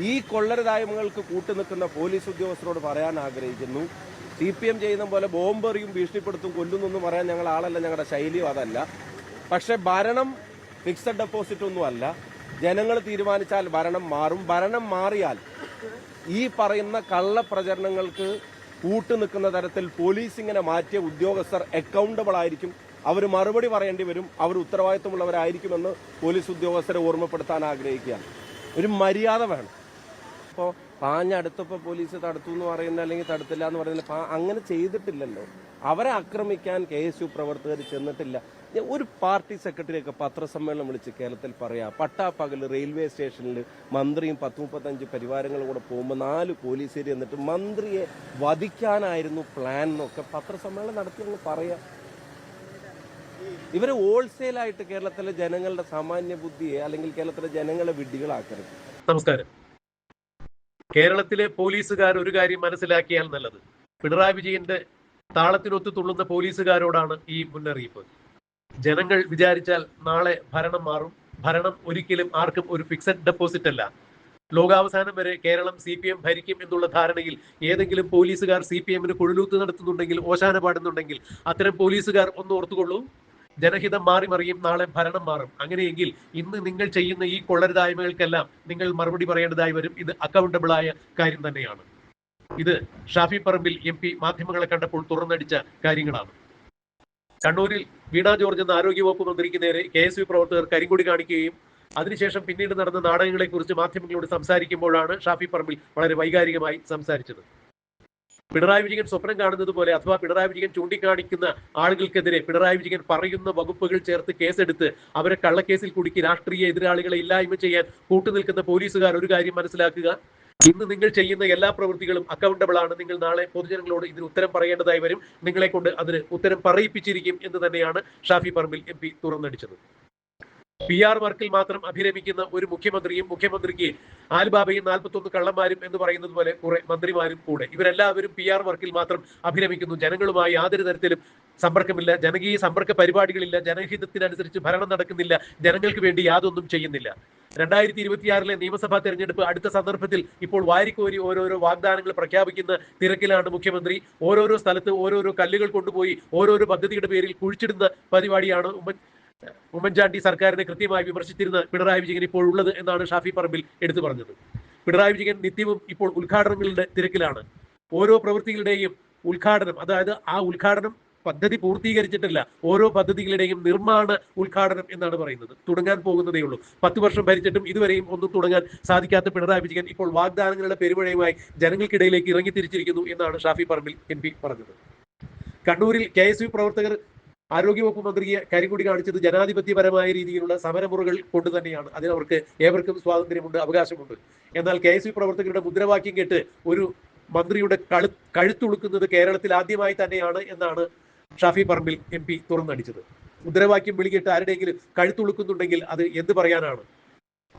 ഈ കൊള്ളരുതായ്മകൾക്ക് കൂട്ടുനിൽക്കുന്ന പോലീസ് ഉദ്യോഗസ്ഥരോട് പറയാൻ ആഗ്രഹിക്കുന്നു, CPM ചെയ്യുന്ന പോലെ ബോംബെറിയും ഭീഷണിപ്പെടുത്തും കൊല്ലുന്നൊന്നും പറയാൻ ഞങ്ങൾ ആളല്ല, ഞങ്ങളുടെ ശൈലിയും അതല്ല. പക്ഷെ ഭരണം ഫിക്സഡ് ഡെപ്പോസിറ്റ് ഒന്നുമല്ല. ജനങ്ങൾ തീരുമാനിച്ചാൽ ഭരണം മാറും. ഭരണം മാറിയാൽ ഈ പറയുന്ന കള്ളപ്രചരണങ്ങൾക്ക് കൂട്ടുനിൽക്കുന്ന തരത്തിൽ പോലീസ് ഇങ്ങനെ മാറ്റിയ ഉദ്യോഗസ്ഥർ അക്കൗണ്ടബിൾ ആയിരിക്കും. അവർ മറുപടി പറയേണ്ടി വരും. അവർ ഉത്തരവാദിത്വമുള്ളവരായിരിക്കുമെന്ന് പോലീസ് ഉദ്യോഗസ്ഥരെ ഓർമ്മപ്പെടുത്താൻ ആഗ്രഹിക്കുകയാണ്. ഒരു മര്യാദ വേണം. ഇപ്പോൾ പാഞ്ഞടുത്തപ്പോൾ പോലീസ് തടുത്തു എന്ന് പറയുന്നത്, അല്ലെങ്കിൽ തടുത്തില്ല എന്ന് പറയുന്നത്, അങ്ങനെ ചെയ്തിട്ടില്ലല്ലോ. അവരെ ആക്രമിക്കാൻ KSU പ്രവർത്തകർ ചെന്നിട്ടില്ല. ഒരു പാർട്ടി സെക്രട്ടറിയൊക്കെ പത്രസമ്മേളനം വിളിച്ച് കേരളത്തിൽ പറയാം, പട്ടാപ്പകൽ റെയിൽവേ സ്റ്റേഷനിൽ മന്ത്രിയും 10-35 പരിവാരങ്ങളും കൂടെ പോകുമ്പോൾ 4 പോലീസുകാർ എന്നിട്ട് മന്ത്രിയെ വധിക്കാനായിരുന്നു പ്ലാൻ എന്നൊക്കെ പത്രസമ്മേളനം നടത്തിയെന്ന് പറയാം. ഇവരെ ഹോൾസെയിലായിട്ട് കേരളത്തിലെ ജനങ്ങളുടെ സാമാന്യ ബുദ്ധിയെ അല്ലെങ്കിൽ കേരളത്തിലെ ജനങ്ങളെ വിഡ്ഢികളാക്കരുത്. നമസ്കാരം. കേരളത്തിലെ പോലീസുകാർ ഒരു കാര്യം മനസ്സിലാക്കിയാൽ നല്ലത്, പിണറായി വിജയന്റെ താളത്തിനൊത്തു തുള്ളുന്ന പോലീസുകാരോടാണ് ഈ മുന്നറിയിപ്പ്. ജനങ്ങൾ വിചാരിച്ചാൽ നാളെ ഭരണം മാറും. ഭരണം ഒരിക്കലും ആർക്കും ഒരു ഫിക്സഡ് ഡെപ്പോസിറ്റ് അല്ല. ലോകാവസാനം വരെ കേരളം CPM ഭരിക്കും എന്നുള്ള ധാരണയിൽ ഏതെങ്കിലും പോലീസുകാർ CPM-ന് കുഴലൂത്ത് നടത്തുന്നുണ്ടെങ്കിൽ, ഓശാന പാടുന്നുണ്ടെങ്കിൽ, അത്തരം പോലീസുകാർ ഒന്ന് ഓർത്തുകൊള്ളൂ, ജനഹിതം മാറി മറിയും, നാളെ ഭരണം മാറും. അങ്ങനെയെങ്കിൽ ഇന്ന് നിങ്ങൾ ചെയ്യുന്ന ഈ കൊള്ളരുതായ്മകൾക്കെല്ലാം നിങ്ങൾ മറുപടി പറയേണ്ടതായി വരും. ഇത് അക്കൗണ്ടബിളായ കാര്യം തന്നെയാണ്. ഇത് ഷാഫി പറമ്പിൽ MP മാധ്യമങ്ങളെ കണ്ടപ്പോൾ തുറന്നടിച്ച കാര്യങ്ങളാണ്. കണ്ണൂരിൽ വീണ ജോർജ് എന്ന ആരോഗ്യവകുപ്പ് മന്ത്രിക്ക് നേരെ KSU പ്രവർത്തകർ കരിങ്കൊടി കാണിക്കുകയും അതിനുശേഷം പിന്നീട് നടന്ന നാടകങ്ങളെക്കുറിച്ച് മാധ്യമങ്ങളോട് സംസാരിക്കുമ്പോഴാണ് ഷാഫി പറമ്പിൽ വളരെ വൈകാരികമായി സംസാരിച്ചത്. പിണറായി വിജയൻ സ്വപ്നം കാണുന്നത് പോലെ, അഥവാ പിണറായി വിജയൻ ചൂണ്ടിക്കാണിക്കുന്ന ആളുകൾക്കെതിരെ പിണറായി വിജയൻ പറയുന്ന വകുപ്പുകൾ ചേർത്ത് കേസെടുത്ത് അവരെ കള്ളക്കേസിൽ കുടുക്കി രാഷ്ട്രീയ എതിരാളികളെ ഇല്ലായ്മ ചെയ്യാൻ കൂട്ടുനിൽക്കുന്ന പോലീസുകാർ ഒരു കാര്യം മനസ്സിലാക്കുക, ഇന്ന് നിങ്ങൾ ചെയ്യുന്ന എല്ലാ പ്രവൃത്തികളും അക്കൗണ്ടബിൾ ആണ്. നിങ്ങൾ നാളെ പൊതുജനങ്ങളോട് ഇതിന് ഉത്തരം പറയേണ്ടതായി വരും. നിങ്ങളെ കൊണ്ട് അതിന് ഉത്തരം പറയിപ്പിച്ചിരിക്കും എന്ന് തന്നെയാണ് ഷാഫി പറമ്പിൽ MP തുറന്നടിച്ചത്. PR വർക്കിൽ മാത്രം അഭിരമിക്കുന്ന ഒരു മുഖ്യമന്ത്രിക്ക് ആൽബാബയും 41 കള്ളന്മാരും എന്ന് പറയുന്നത് പോലെ കുറെ മന്ത്രിമാരും കൂടെ. ഇവരെല്ലാവരും PR വർക്കിൽ മാത്രം അഭിരമിക്കുന്നു. ജനങ്ങളുമായി യാതൊരു തരത്തിലും സമ്പർക്കമില്ല, ജനകീയ സമ്പർക്ക പരിപാടികളില്ല, ജനഹിതത്തിനനുസരിച്ച് ഭരണം നടക്കുന്നില്ല, ജനങ്ങൾക്ക് വേണ്ടി യാതൊന്നും ചെയ്യുന്നില്ല. 2026 നിയമസഭാ തെരഞ്ഞെടുപ്പ് അടുത്ത സന്ദർഭത്തിൽ ഇപ്പോൾ വാരിക്കോരി ഓരോരോ വാഗ്ദാനങ്ങൾ പ്രഖ്യാപിക്കുന്ന തിരക്കിലാണ് മുഖ്യമന്ത്രി. ഓരോരോ സ്ഥലത്ത് ഓരോരോ കല്ലുകൾ കൊണ്ടുപോയി ഓരോരോ പദ്ധതിയുടെ പേരിൽ കുഴിച്ചിടുന്ന പരിപാടിയാണ് ഉമ്മൻചാണ്ടി സർക്കാരിനെ കൃത്യമായി വിമർശിച്ചിരുന്ന പിണറായി വിജയൻ ഇപ്പോൾ ഉള്ളത് എന്നാണ് ഷാഫി പറമ്പിൽ എടുത്തു പറഞ്ഞത്. പിണറായി വിജയൻ നിത്യവും ഇപ്പോൾ ഉദ്ഘാടനങ്ങളുടെ തിരക്കിലാണ്. ഓരോ പ്രവൃത്തികളുടെയും ഉദ്ഘാടനം, അതായത് ആ ഉദ്ഘാടനം പദ്ധതി പൂർത്തീകരിച്ചിട്ടില്ല, ഓരോ പദ്ധതികളുടെയും നിർമ്മാണ ഉദ്ഘാടനം എന്നാണ് പറയുന്നത്. തുടങ്ങാൻ പോകുന്നതേ ഉള്ളൂ. 10 വർഷം ഭരിച്ചിട്ടും ഇതുവരെയും ഒന്നും തുടങ്ങാൻ സാധിക്കാത്ത പിണറായി വിജയൻ ഇപ്പോൾ വാഗ്ദാനങ്ങളുടെ പെരുമഴയുമായി ജനങ്ങൾക്കിടയിലേക്ക് ഇറങ്ങിത്തിരിച്ചിരിക്കുന്നു എന്നാണ് ഷാഫി പറമ്പിൽ MP പറഞ്ഞത്. കണ്ണൂരിൽ KSU പ്രവർത്തകർ ആരോഗ്യവകുപ്പ് മന്ത്രിയെ കരിങ്കൊടി കാണിച്ചത് ജനാധിപത്യപരമായ രീതിയിലുള്ള സമരമുറകൾ കൊണ്ട് തന്നെയാണ്. അതിനവർക്ക് ഏവർക്കും സ്വാതന്ത്ര്യമുണ്ട്, അവകാശമുണ്ട്. എന്നാൽ KSU പ്രവർത്തകരുടെ മുദ്രാവാക്യം കേട്ട് ഒരു മന്ത്രിയുടെ കഴുത്തുളുക്കുന്നത് കേരളത്തിൽ ആദ്യമായി തന്നെയാണ് എന്നാണ് ഷാഫി പറമ്പിൽ MP തുറന്നടിച്ചത്. മുദ്രാവാക്യം വിളിക്കേട്ട് ആരുടെയെങ്കിലും കഴുത്തുളുക്കുന്നുണ്ടെങ്കിൽ അത് എന്ത് പറയാനാണ്?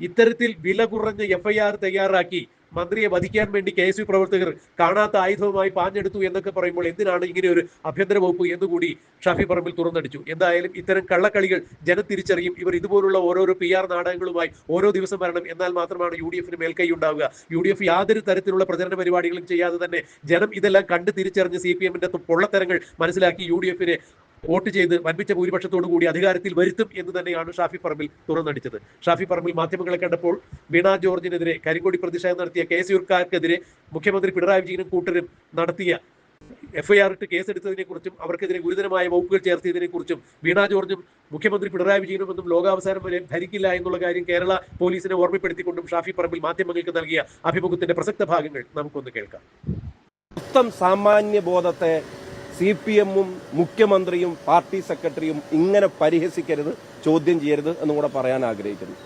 ഇത്തരത്തിൽ വില കുറഞ്ഞ FIR തയ്യാറാക്കി മന്ത്രിയെ വധിക്കാൻ വേണ്ടി KSU പ്രവർത്തകർ കാണാത്ത ആയുധവുമായി പാഞ്ഞെടുത്തു എന്നൊക്കെ പറയുമ്പോൾ എന്തിനാണ് ഇങ്ങനെ ഒരു ആഭ്യന്തര വകുപ്പ് എന്നുകൂടി ഷാഫി പറമ്പിൽ തുറന്നടിച്ചു. എന്തായാലും ഇത്തരം കള്ളക്കളികൾ ജനം തിരിച്ചറിയും. ഇവർ ഇതുപോലുള്ള ഓരോരോ PR നാടകങ്ങളുമായി ഓരോ ദിവസം വരണം. എന്നാൽ മാത്രമാണ് UDF-ന് മേൽക്കൈ ഉണ്ടാവുക. UDF യാതൊരു തരത്തിലുള്ള പ്രചരണ പരിപാടികളും ചെയ്യാതെ തന്നെ ജനം ഇതെല്ലാം കണ്ട് തിരിച്ചറിഞ്ഞ് CPM-ന്റെ പൊള്ളത്തരങ്ങൾ മനസ്സിലാക്കി UDF-നെ വോട്ട് ചെയ്ത് വൻപിച്ച ഭൂരിപക്ഷത്തോടു കൂടി അധികാരത്തിൽ വരുത്തും എന്ന് തന്നെയാണ് ഷാഫി പറമ്പിൽ തുറന്നടിച്ചത്. ഷാഫി പറമ്പിൽ മാധ്യമങ്ങളെ കണ്ടപ്പോൾ വീണ ജോർജിനെതിരെ കരിങ്കൊടി പ്രതിഷേധം നടത്തിയ KSUക്കാർക്കെതിരെ മുഖ്യമന്ത്രി പിണറായി വിജയനും കൂട്ടരും നടത്തിയ FIR ഇട്ട് കേസെടുത്തതിനെ കുറിച്ചും അവർക്കെതിരെ ഗുരുതരമായ വകുപ്പുകൾ ചേർത്തതിനെ കുറിച്ചും വീണ ജോർജും മുഖ്യമന്ത്രി പിണറായി വിജയനും ഒന്നും ലോകാവസാനം വരെ ഭരിക്കില്ല എന്നുള്ള കാര്യം കേരള പോലീസിനെ ഓർമ്മപ്പെടുത്തിക്കൊണ്ടും ഷാഫി പറമ്പിൽ മാധ്യമങ്ങൾക്ക് നൽകിയ അഭിമുഖത്തിന്റെ പ്രസക്ത ഭാഗങ്ങൾ നമുക്കൊന്ന് കേൾക്കാം. മൊത്തം സാമാന്യ ബോധത്തെ CPM-ഉം മുഖ്യമന്ത്രിയും പാർട്ടി സെക്രട്ടറിയും ഇങ്ങനെ പരിഹസിക്കരുത്, ചോദ്യം ചെയ്യരുത് എന്നും കൂടെ പറയാൻ ആഗ്രഹിക്കുന്നു.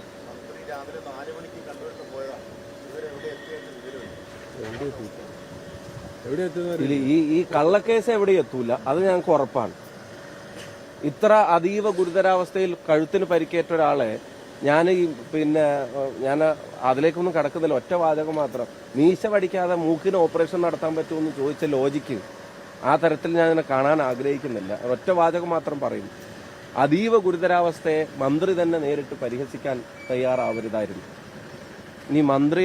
ഈ കള്ളക്കേസ് എവിടെ എത്തൂല, അത് ഞങ്ങൾക്ക് ഉറപ്പാണ്. ഇത്ര അതീവ ഗുരുതരാവസ്ഥയിൽ കഴുത്തിന് പരിക്കേറ്റ ഒരാളെ ഞാൻ അതിലേക്കൊന്നും കടക്കുന്നില്ല. ഒറ്റ വാചകം മാത്രം, മീശ പഠിക്കാതെ മൂക്കിന് ഓപ്പറേഷൻ നടത്താൻ പറ്റുമെന്ന് ചോദിച്ച ലോജിക്ക് ആ തരത്തിൽ ഞാൻ അതിനെ കാണാൻ ആഗ്രഹിക്കുന്നില്ല. ഒറ്റ വാചകം മാത്രം പറയും, അതീവ ഗുരുതരാവസ്ഥയെ മന്ത്രി തന്നെ നേരിട്ട് പരിഹസിക്കാൻ തയ്യാറാവരുതായിരുന്നു. ഇനി മന്ത്രി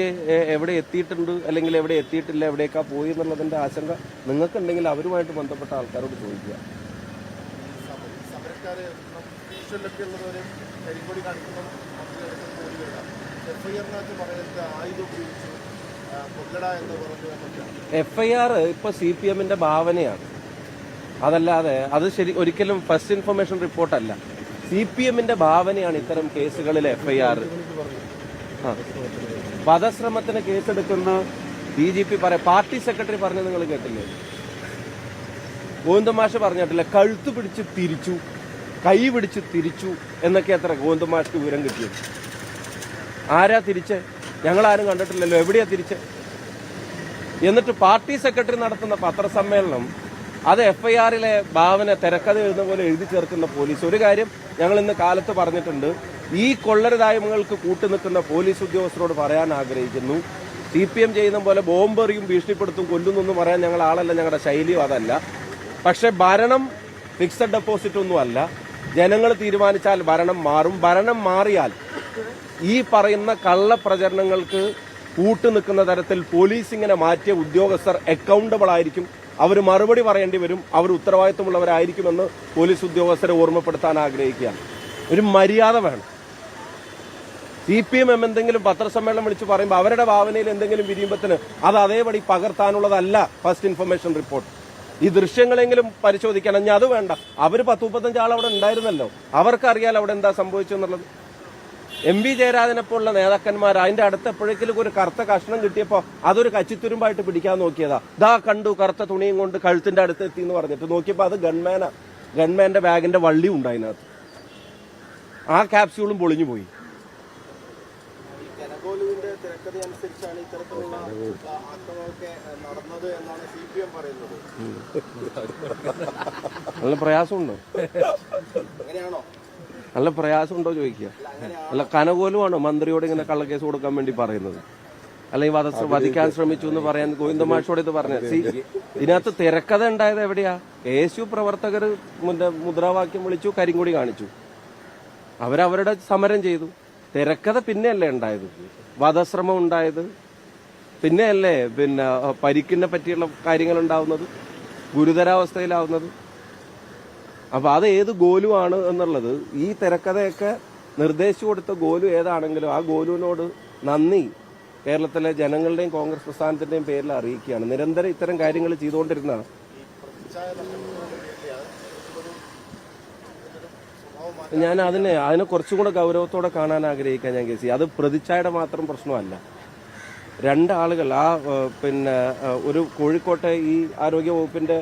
എവിടെ എത്തിയിട്ടുണ്ട് അല്ലെങ്കിൽ എവിടെ എത്തിയിട്ടില്ല, എവിടേക്കാ പോയി എന്നുള്ളതിൻ്റെ ആശങ്ക നിങ്ങൾക്കുണ്ടെങ്കിൽ അവരുമായിട്ട് ബന്ധപ്പെട്ട ആൾക്കാരോട് ചോദിക്കുക. FIR ഇപ്പോൾ CPM-ന്റെ ഭാവനയാണ്, അതല്ലാതെ അത് ഒരിക്കലും ഫസ്റ്റ് ഇൻഫർമേഷൻ റിപ്പോർട്ടല്ല. CPM-ന്റെ ഭാവനയാണ് ഇത്തരം കേസുകളിൽ FIR. വധശ്രമത്തിന് കേസെടുക്കുന്ന DGP പാർട്ടി സെക്രട്ടറി പറഞ്ഞത് നിങ്ങൾ കേട്ടില്ലേ? ഗോവിന്ദമാഷ് പറഞ്ഞിട്ടില്ല, കഴുത്ത് പിടിച്ച് തിരിച്ചു, കൈ പിടിച്ച് തിരിച്ചു എന്നൊക്കെ അത്ര ഗോവിന്ദമാഷ്ക്ക് വിവരം കിട്ടിയത്. ആരാ തിരിച്ച്? ഞങ്ങളാരും കണ്ടിട്ടില്ലല്ലോ, എവിടെയാ തിരിച്ച്? എന്നിട്ട് പാർട്ടി സെക്രട്ടറി നടത്തുന്ന പത്രസമ്മേളനം അത് FIR-ലെ ഭാവന തിരക്കഥ എഴുതുന്ന പോലെ എഴുതി ചേർക്കുന്ന പോലീസ്. ഒരു കാര്യം ഞങ്ങൾ ഇന്ന് കാലത്ത് പറഞ്ഞിട്ടുണ്ട്, ഈ കൊള്ളരുതായ്മകൾക്ക് കൂട്ടുനിൽക്കുന്ന പോലീസ് ഉദ്യോഗസ്ഥരോട് പറയാൻ ആഗ്രഹിക്കുന്നു, CPM ചെയ്യുന്ന പോലെ ബോംബെറിയും ഭീഷണിപ്പെടുത്തും കൊല്ലുന്നൊന്നും പറയാൻ ഞങ്ങൾ ആളല്ല, ഞങ്ങളുടെ ശൈലിയും അതല്ല. പക്ഷെ ഭരണം ഫിക്സഡ് ഡെപ്പോസിറ്റ് ഒന്നും അല്ല. ജനങ്ങൾ തീരുമാനിച്ചാൽ ഭരണം മാറും. ഭരണം മാറിയാൽ ഈ പറയുന്ന കള്ളപ്രചരണങ്ങൾക്ക് കൂട്ടുനിൽക്കുന്ന തരത്തിൽ പോലീസിങ്ങനെ മാറ്റിയ ഉദ്യോഗസ്ഥർ അക്കൗണ്ടബിൾ ആയിരിക്കും. അവർ മറുപടി പറയേണ്ടി വരും. അവർ ഉത്തരവാദിത്വമുള്ളവരായിരിക്കുമെന്ന് പോലീസ് ഉദ്യോഗസ്ഥരെ ഓർമ്മപ്പെടുത്താൻ ആഗ്രഹിക്കുകയാണ്. ഒരു മര്യാദ വേണം. CPM എന്തെങ്കിലും പത്രസമ്മേളനം വിളിച്ച് പറയുമ്പോൾ അവരുടെ ഭാവനയിൽ എന്തെങ്കിലും വിരിയുമ്പത്തിന് അത് അതേപടി പകർത്താനുള്ളതല്ല ഫസ്റ്റ് ഇൻഫർമേഷൻ റിപ്പോർട്ട്. ഈ ദൃശ്യങ്ങളെങ്കിലും പരിശോധിക്കണം. ഞാൻ അത് വേണ്ട, അവർ 10-35 ആൾ അവിടെ ഉണ്ടായിരുന്നല്ലോ, അവർക്കറിയാലോ അവിടെ എന്താ സംഭവിച്ചെന്നുള്ളത്. MV ജയരാജനെപ്പോലുള്ള നേതാക്കന്മാർ അതിന്റെ അടുത്ത് എപ്പോഴെങ്കിലും ഒരു കറുത്ത കഷ്ണം കിട്ടിയപ്പോൾ അതൊരു കച്ചിത്തുരുമ്പായിട്ട് പിടിക്കാൻ നോക്കിയതാ. ദാ കണ്ടു, കറുത്ത തുണിയും കൊണ്ട് കഴുത്തിന്റെ അടുത്ത് എത്തി എന്ന് പറഞ്ഞിട്ട് നോക്കിയപ്പോൾ അത് ഗൺമാന്റെ ബാഗിന്റെ വള്ളി ഉണ്ടായിനകത്ത്. ആ ക്യാപ്സ്യൂളും പൊളിഞ്ഞു പോയി. നല്ല പ്രയാസമുണ്ടോ? നല്ല പ്രയാസമുണ്ടോ ചോദിക്കുക. അല്ല, കനകോലുമാണോ മന്ത്രിയോട് ഇങ്ങനെ കള്ളക്കേസ് കൊടുക്കാൻ വേണ്ടി പറയുന്നത്? അല്ലെങ്കിൽ വധിക്കാൻ ശ്രമിച്ചു എന്ന് പറയാൻ ഗോവിന്ദമാഷോട് ഇത് പറഞ്ഞത്? ഇതിനകത്ത് തിരക്കഥ ഉണ്ടായത് എവിടെയാ? KSU പ്രവർത്തകർ മുദ്രാവാക്യം വിളിച്ചു, കരിങ്കൊടി കാണിച്ചു, അവരവരുടെ സമരം ചെയ്തു. തിരക്കഥ പിന്നെയല്ലേ ഉണ്ടായത്? വധശ്രമം ഉണ്ടായത് പിന്നെയല്ലേ? പരിക്കിനെ പറ്റിയുള്ള കാര്യങ്ങൾ ഉണ്ടാവുന്നത്, ഗുരുതരാവസ്ഥയിലാവുന്നത്. അപ്പൊ അത് ഏത് ഗോലുവാണ് എന്നുള്ളത് ഈ തിരക്കഥയൊക്കെ നിർദ്ദേശിച്ചു കൊടുത്ത ഗോലു ഏതാണെങ്കിലും ആ ഗോലുവിനോട് നന്ദി കേരളത്തിലെ ജനങ്ങളുടെയും കോൺഗ്രസ് പ്രസ്ഥാനത്തിന്റെയും പേരിൽ അറിയിക്കുകയാണ്. നിരന്തരം ഇത്തരം കാര്യങ്ങൾ ചെയ്തുകൊണ്ടിരുന്നതാണ്. ഞാൻ അതിനെ കുറച്ചും കൂടെ ഗൗരവത്തോടെ കാണാൻ ആഗ്രഹിക്കാൻ ഞാൻ കേസി. അത് പ്രതിച്ഛായയുടെ മാത്രം പ്രശ്നമല്ല. രണ്ടാളുകൾ ഒരു കോഴിക്കോട്ടെ ഈ ആരോഗ്യ വകുപ്പിന്റെ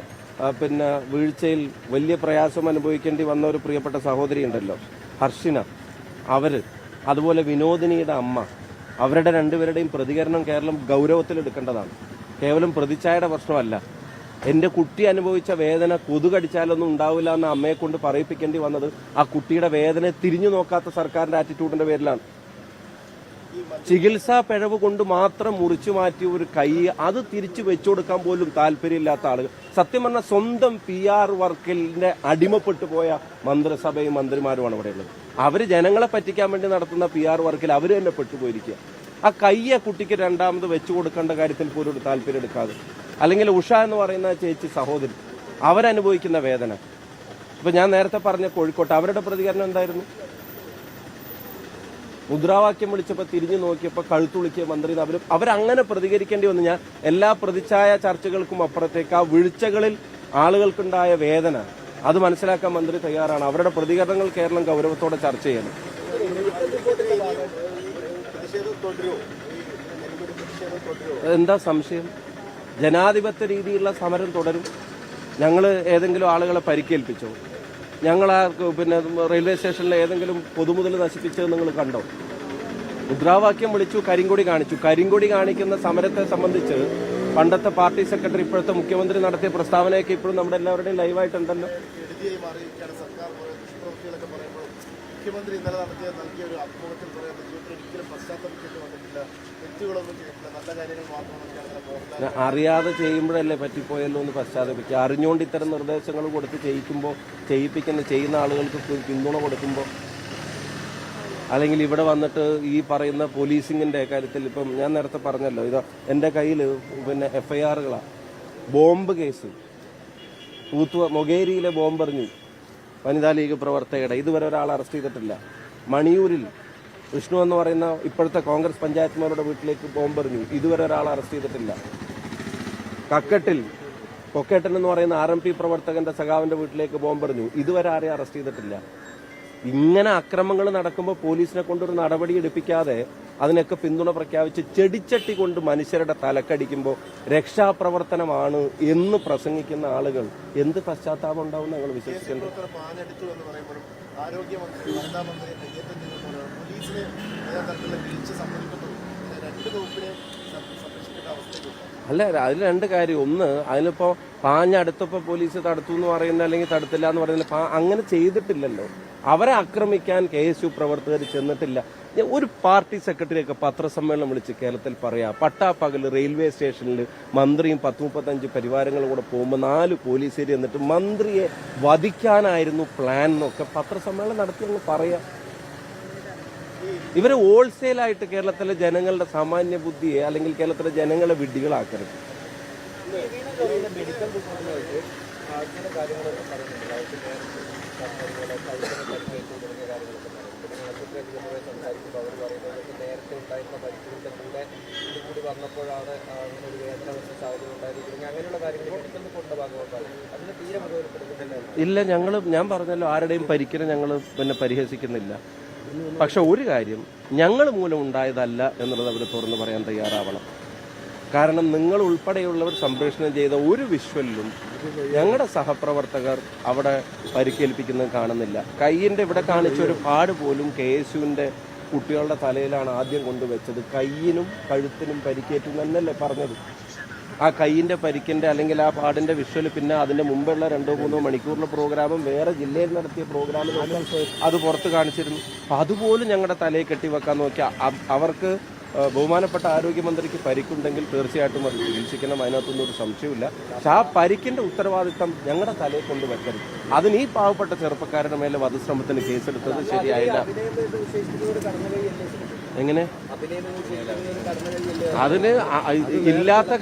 വീഴ്ചയിൽ വലിയ പ്രയാസം അനുഭവിക്കേണ്ടി വന്ന ഒരു പ്രിയപ്പെട്ട സഹോദരി ഉണ്ടല്ലോ, ഹർഷിന, അതുപോലെ വിനോദിനിയുടെ അമ്മ, അവരുടെ രണ്ടുപേരുടെയും പ്രതികരണം കേരളം ഗൗരവത്തിലെടുക്കേണ്ടതാണ്. കേവലം പ്രതിച്ഛായയുടെ പ്രശ്നമല്ല. എന്റെ കുട്ടി അനുഭവിച്ച വേദന കൊതുകടിച്ചാലൊന്നും ഉണ്ടാവില്ല എന്ന് അമ്മയെ കൊണ്ട് പറയിപ്പിക്കേണ്ടി വന്നത് ആ കുട്ടിയുടെ വേദനയെ തിരിഞ്ഞു നോക്കാത്ത സർക്കാരിന്റെ ആറ്റിറ്റ്യൂഡിന്റെ പേരിലാണ്. ചികിത്സാ പിഴവ് കൊണ്ട് മാത്രം മുറിച്ചു മാറ്റിയ ഒരു കൈ അത് തിരിച്ചു വെച്ചുകൊടുക്കാൻ പോലും താല്പര്യമില്ലാത്ത ആളുകൾ. സത്യം പറഞ്ഞാൽ സ്വന്തം PR വർക്കിന്റെ അടിമപ്പെട്ടു പോയ മന്ത്രിസഭയും മന്ത്രിമാരുമാണ് ഇവിടെ ഉള്ളത്. അവര് ജനങ്ങളെ പറ്റിക്കാൻ വേണ്ടി നടത്തുന്ന PR വർക്കിൽ അവർ തന്നെ പെട്ടുപോയിരിക്കുക. ആ കയ്യ കുട്ടിക്ക് രണ്ടാമത് വെച്ചു കൊടുക്കേണ്ട കാര്യത്തിൽ പോലും ഒരു താല്പര്യം എടുക്കാതെ, അല്ലെങ്കിൽ ഉഷ എന്ന് പറയുന്ന ചേച്ചി സഹോദരി അവരനുഭവിക്കുന്ന വേദന. ഇപ്പൊ ഞാൻ നേരത്തെ പറഞ്ഞ കോഴിക്കോട്ട് അവരുടെ പ്രതികരണം എന്തായിരുന്നു? മുദ്രാവാക്യം വിളിച്ചപ്പോൾ തിരിഞ്ഞു നോക്കിയപ്പോൾ കഴുത്തുളിക്കിയ മന്ത്രി. അവരങ്ങനെ പ്രതികരിക്കേണ്ടി വന്നു. ഞാൻ എല്ലാ പ്രതിച്ഛായ ചർച്ചകൾക്കും അപ്പുറത്തേക്ക് ആ വീഴ്ചകളിൽ ആളുകൾക്കുണ്ടായ വേദന അത് മനസ്സിലാക്കാൻ മന്ത്രി തയ്യാറാണ്. അവരുടെ പ്രതികരണങ്ങൾ കേരളം ഗൗരവത്തോടെ ചർച്ച ചെയ്യണം. എന്താ സംശയം? ജനാധിപത്യ രീതിയിലുള്ള സമരം തുടരും. ഞങ്ങൾ ഏതെങ്കിലും ആളുകളെ പരിക്കേൽപ്പിച്ചോ? ഞങ്ങൾ റെയിൽവേ സ്റ്റേഷനിലെ ഏതെങ്കിലും പൊതുമുതൽ നശിപ്പിച്ചത് നിങ്ങൾ കണ്ടോ? മുദ്രാവാക്യം വിളിച്ചു, കരിങ്കൊടി കാണിച്ചു. കരിങ്കൊടി കാണിക്കുന്ന സമരത്തെ സംബന്ധിച്ച് പണ്ടത്തെ പാർട്ടി സെക്രട്ടറി ഇപ്പോഴത്തെ മുഖ്യമന്ത്രി നടത്തിയ പ്രസ്താവനയൊക്കെ ഇപ്പോഴും നമ്മുടെ എല്ലാവരുടെയും ലൈവായിട്ടുണ്ടല്ലോ. മുഖ്യമന്ത്രി ഇന്നലെ നൽകിയ ഒരു അഭിമുഖത്തിൽ പറയുന്നത് ജീവിതത്തിൽ ഒരിക്കലും പശ്ചാത്തലത്തിൽ വന്നിട്ടില്ല, തെറ്റുകളൊന്നും ചെയ്തിട്ടില്ല, നല്ല കാര്യങ്ങൾ മാത്രമാണ്. അറിയാതെ ചെയ്യുമ്പോഴല്ലേ പറ്റിപ്പോയല്ലോ എന്ന് പശ്ചാത്തപിക്കുക. അറിഞ്ഞുകൊണ്ട് ഇത്തരം നിർദ്ദേശങ്ങൾ കൊടുത്ത് ചെയ്യുന്ന ആളുകൾക്ക് പിന്തുണ കൊടുക്കുമ്പോൾ അല്ലെങ്കിൽ ഇവിടെ വന്നിട്ട് ഈ പറയുന്ന പോലീസിങ്ങിൻ്റെ കാര്യത്തിൽ ഇപ്പം ഞാൻ നേരത്തെ പറഞ്ഞല്ലോ, ഇത് എൻ്റെ കയ്യിൽ പിന്നെ FIR-കളാണ്. ബോംബ് കേസ്, മൊകേരിയിലെ ബോംബെറിഞ്ഞു വനിതാ ലീഗ് പ്രവർത്തകയുടെ, ഇതുവരെ ഒരാൾ അറസ്റ്റ് ചെയ്തിട്ടില്ല. മണിയൂരിൽ വിഷ്ണു എന്ന് പറയുന്ന ഇപ്പോഴത്തെ കോൺഗ്രസ് പഞ്ചായത്ത്മാരുടെ വീട്ടിലേക്ക് ബോംബെറിഞ്ഞു, ഇതുവരെ ഒരാൾ അറസ്റ്റ് ചെയ്തിട്ടില്ല. കക്കട്ടിൽ കൊക്കേട്ടൻ എന്ന് പറയുന്ന RMP പ്രവർത്തകന്റെ സഖാവിന്റെ വീട്ടിലേക്ക് ബോംബെറിഞ്ഞു, ഇതുവരെ ആരെയും അറസ്റ്റ് ചെയ്തിട്ടില്ല. ഇങ്ങനെ അക്രമങ്ങൾ നടക്കുമ്പോൾ പോലീസിനെ കൊണ്ടൊരു നടപടി എടുപ്പിക്കാതെ അതിനൊക്കെ പിന്തുണ പ്രഖ്യാപിച്ച് ചെടിച്ചട്ടി കൊണ്ട് മനുഷ്യരുടെ തലക്കടിക്കുമ്പോൾ രക്ഷാപ്രവർത്തനമാണ് എന്ന് പ്രസംഗിക്കുന്ന ആളുകൾ എന്ത് പശ്ചാത്താപം ഉണ്ടാവും ഞങ്ങൾ വിശ്വസിക്കുന്നത്? ആരോഗ്യമന്ത്രി വനിതാ മന്ത്രി കയ്യേറ്റം ചെയ്തെന്ന് പോലീസിന് തരത്തിലുള്ള വീഴ്ച സംഭവിക്കുന്നു. രണ്ട് വകുപ്പിനെ സംരക്ഷിക്കേണ്ട അവസ്ഥയിലുണ്ട്. അല്ല, അതിൽ രണ്ട് കാര്യം. ഒന്ന്, അതിലിപ്പോൾ പാഞ്ഞടുത്തപ്പോൾ പോലീസ് തടുത്തു എന്ന് പറയുന്നത് അല്ലെങ്കിൽ തടുത്തില്ല എന്ന് പറയുന്നത് അങ്ങനെ ചെയ്തിട്ടില്ലല്ലോ. അവരെ ആക്രമിക്കാൻ KSU പ്രവർത്തകർ ചെന്നിട്ടില്ല. ഒരു പാർട്ടി സെക്രട്ടറിയൊക്കെ പത്രസമ്മേളനം വിളിച്ച് കേരളത്തിൽ പറയാം, പട്ടാപ്പകൽ റെയിൽവേ സ്റ്റേഷനിൽ മന്ത്രിയും 10-35 പരിവാരങ്ങളും കൂടെ പോകുമ്പോൾ 4 പോലീസുകാർ എന്നിട്ട് മന്ത്രിയെ വധിക്കാനായിരുന്നു പ്ലാൻ എന്നൊക്കെ പത്രസമ്മേളനം നടത്തി അങ്ങ് പറയാം. ഇവരെ ഹോൾസെയിലായിട്ട് കേരളത്തിലെ ജനങ്ങളുടെ സാമാന്യ ബുദ്ധിയെ അല്ലെങ്കിൽ കേരളത്തിലെ ജനങ്ങളെ വിഡ്ഢികളാക്കരുത്. ഇല്ല, ഞാൻ പറഞ്ഞല്ലോ, ആരുടെയും പരിക്കിനെ ഞങ്ങൾ പിന്നെ പരിഹസിക്കുന്നില്ല. പക്ഷെ ഒരു കാര്യം, ഞങ്ങൾ മൂലം ഉണ്ടായതല്ല എന്നുള്ളത് അവർ തുറന്നു പറയാൻ തയ്യാറാവണം. കാരണം നിങ്ങൾ ഉൾപ്പെടെയുള്ളവർ സംപ്രേഷണം ചെയ്ത ഒരു വിഷ്വലിലും ഞങ്ങളുടെ സഹപ്രവർത്തകർ അവിടെ പരിക്കേൽപ്പിക്കുന്നത് കാണുന്നില്ല. കയ്യിൻ്റെ ഇവിടെ കാണിച്ചൊരു പാട് പോലും KSUവിൻ്റെ കുട്ടികളുടെ തലയിലാണ് ആദ്യം കൊണ്ടുവച്ചത്. കയ്യിനും കഴുത്തിനും പരിക്കേറ്റു എന്നല്ലേ പറഞ്ഞത്. ആ കയ്യിൻ്റെ പരിക്കിൻ്റെ അല്ലെങ്കിൽ ആ പാടിൻ്റെ വിഷ്വൽ പിന്നെ അതിൻ്റെ മുമ്പുള്ള 2-3 മണിക്കൂറിലെ പ്രോഗ്രാമും വേറെ ജില്ലയിൽ നടത്തിയ പ്രോഗ്രാമിലും അത് പുറത്ത് കാണിച്ചിരുന്നു. അപ്പം അതുപോലും ഞങ്ങളുടെ തലയിൽ കെട്ടിവെക്കാൻ നോക്കിയാൽ അവർക്ക് ബഹുമാനപ്പെട്ട ആരോഗ്യമന്ത്രിക്ക് പരിക്കുണ്ടെങ്കിൽ തീർച്ചയായിട്ടും അത് ചികിത്സിക്കണം, അതിനകത്തൊന്നും ഒരു സംശയമില്ല. പക്ഷെ ആ പരിക്കിൻ്റെ ഉത്തരവാദിത്തം ഞങ്ങളുടെ തലയിൽ കൊണ്ട് വെക്കരുത്. അതിന് ഈ പാവപ്പെട്ട ചെറുപ്പക്കാരുടെ മേലെ വധശ്രമത്തിന് കേസെടുത്തത് ശരിയായില്ല. എങ്ങനെ അതിന് ഇല്ലാത്ത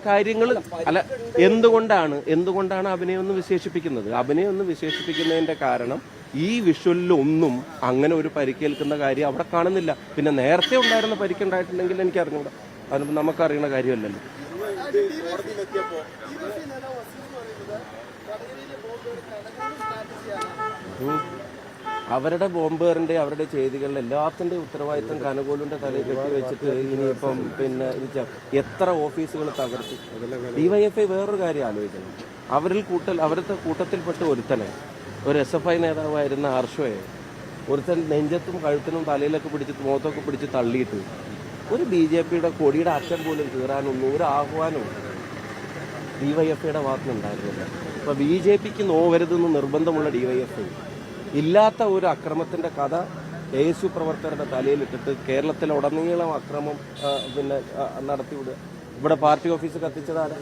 കാര്യങ്ങൾ അല്ല, എന്തുകൊണ്ടാണ് അഭിനയം എന്ന് വിശേഷിപ്പിക്കുന്നത്? അഭിനയം എന്ന് വിശേഷിപ്പിക്കുന്നതിന്റെ കാരണം ഈ വിഷ്വലിലൊന്നും അങ്ങനെ ഒരു പരിക്കേൽക്കുന്ന കാര്യം അവിടെ കാണുന്നില്ല. പിന്നെ നേരത്തെ ഉണ്ടായിരുന്ന പരിക്കുണ്ടായിട്ടുണ്ടെങ്കിൽ എനിക്ക് അറിഞ്ഞൂടാ, അതിന് നമുക്കറിയുന്ന കാര്യമല്ലല്ലോ. അവരുടെ ബോംബേറിന്റെ അവരുടെ ചെയ്തികളിൽ എല്ലാത്തിൻ്റെ ഉത്തരവാദിത്തം കനകോലിൻ്റെ തലയിൽ കെട്ടി വെച്ചിട്ട് ഇനിയിപ്പം പിന്നെ എത്ര ഓഫീസുകൾ തകർത്തു. DYFI വേറൊരു കാര്യം ആലോചിക്കണം. അവരുടെ കൂട്ടത്തിൽപ്പെട്ട ഒരുത്തനെ, ഒരു SFI നേതാവായിരുന്ന ആർഷോയെ ഒരുത്തൻ നെഞ്ചത്തും കഴുത്തിനും തലയിലൊക്കെ പിടിച്ച് മുഖത്തൊക്കെ പിടിച്ച് തള്ളിയിട്ട് ഒരു BJPയുടെ കൊടിയുടെ അറ്റം പോലും കീറാനൊന്നും ഒരു ആഹ്വാനവും DYFIയുടെ ഭാഗത്തുനിന്നുണ്ടായിരുന്നില്ല. അപ്പോൾ BJPക്ക് നോവരുതെന്ന് നിർബന്ധമുള്ള DYFI ഇല്ലാത്ത ഒരു അക്രമത്തിൻ്റെ കഥ KSU പ്രവർത്തകരുടെ തലയിലിട്ടിട്ട് കേരളത്തിലുടനീളം അക്രമം പിന്നെ നടത്തിവിടുക. ഇവിടെ പാർട്ടി ഓഫീസ് കത്തിച്ചതാരാ?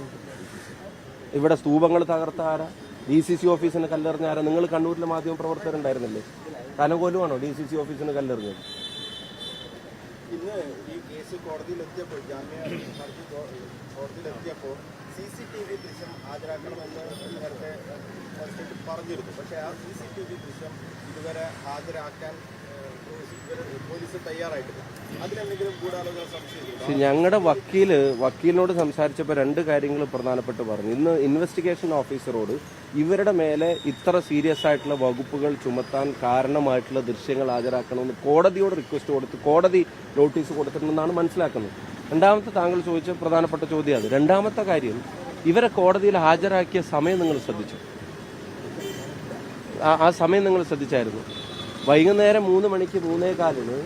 ഇവിടെ സ്തൂപങ്ങൾ തകർത്ത ആരാ? DCC ഓഫീസിന് കല്ലെറിഞ്ഞ ആരാ? നിങ്ങൾ കണ്ണൂരിലെ മാധ്യമ പ്രവർത്തകരുണ്ടായിരുന്നില്ലേ? കനകോലുമാണോ DCC ഓഫീസിന് കല്ലെറിഞ്ഞത്? ഇന്ന് ഈ കേസ് കോടതിയിലെത്തിയപ്പോൾ കോടതിയിലെത്തിയപ്പോൾ CCTV ദൃശ്യം ഹാജരാക്കണമെന്ന് നേരത്തെ പറഞ്ഞിരുന്നു. പക്ഷേ ആ CCTV ദൃശ്യം ഇതുവരെ ഹാജരാക്കാൻ പോലീസ് തയ്യാറായിട്ടില്ല. അതിലെന്തെങ്കിലും ഗൂഢാലോചന സംശയിച്ചില്ല? ഞങ്ങളുടെ വക്കീലിനോട് സംസാരിച്ചപ്പോൾ 2 കാര്യങ്ങൾ പ്രധാനപ്പെട്ട് പറഞ്ഞു. ഇന്ന് ഇൻവെസ്റ്റിഗേഷൻ ഓഫീസറോട് ഇവരുടെ മേലെ ഇത്ര സീരിയസ് ആയിട്ടുള്ള വകുപ്പുകൾ ചുമത്താൻ കാരണമായിട്ടുള്ള ദൃശ്യങ്ങൾ ഹാജരാക്കണമെന്ന് കോടതിയോട് റിക്വസ്റ്റ് കൊടുത്ത് കോടതി നോട്ടീസ് കൊടുത്തിട്ടുണ്ടെന്നാണ് മനസ്സിലാക്കുന്നത്. രണ്ടാമത്തെ താങ്കൾ ചോദിച്ച പ്രധാനപ്പെട്ട ചോദ്യം അത്. രണ്ടാമത്തെ കാര്യം, ഇവരെ കോടതിയിൽ ഹാജരാക്കിയ സമയം നിങ്ങൾ ശ്രദ്ധിച്ചു? ആ സമയം നിങ്ങൾ ശ്രദ്ധിച്ചായിരുന്നു? വൈകുന്നേരം 3 മണിക്ക് 3:15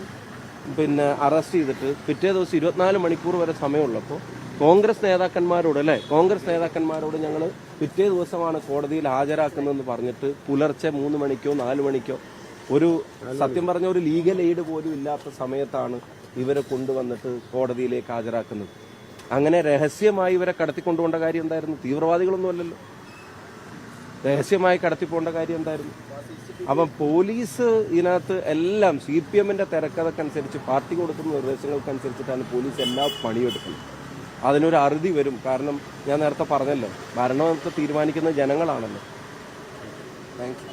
പിന്നെ അറസ്റ്റ് ചെയ്തിട്ട് പിറ്റേ ദിവസം 24 മണിക്കൂർ വരെ സമയമുള്ളപ്പോൾ കോൺഗ്രസ് നേതാക്കന്മാരോട് ഞങ്ങൾ പിറ്റേ ദിവസമാണ് കോടതിയിൽ ഹാജരാക്കുന്നതെന്ന് പറഞ്ഞിട്ട് പുലർച്ചെ 3 മണിക്കോ 4 മണിക്കോ ഒരു സത്യം പറഞ്ഞ ഒരു ലീഗൽ എയ്ഡ് പോലും ഇല്ലാത്ത സമയത്താണ് ഇവരെ കൊണ്ടുവന്നിട്ട് കോടതിയിലേക്ക് ഹാജരാക്കുന്നത്. അങ്ങനെ രഹസ്യമായി ഇവരെ കടത്തിക്കൊണ്ടുപോകേണ്ട കാര്യം എന്തായിരുന്നു? തീവ്രവാദികളൊന്നും അല്ലല്ലോ. രഹസ്യമായി കടത്തിപ്പോണ്ട കാര്യം എന്തായിരുന്നു? അപ്പം പോലീസ് ഇതിനകത്ത് എല്ലാം CPM-ന്റെ തിരക്കഥക്കനുസരിച്ച് പാർട്ടി കൊടുക്കുന്ന നിർദ്ദേശങ്ങൾക്കനുസരിച്ചിട്ടാണ് പോലീസ് എല്ലാ പണിയെടുക്കുന്നത്. അതിനൊരു അറുതി വരും. കാരണം ഞാൻ നേരത്തെ പറഞ്ഞല്ലോ, ഭരണമൊക്കെ തീരുമാനിക്കുന്നത് ജനങ്ങളാണല്ലോ. Thank you.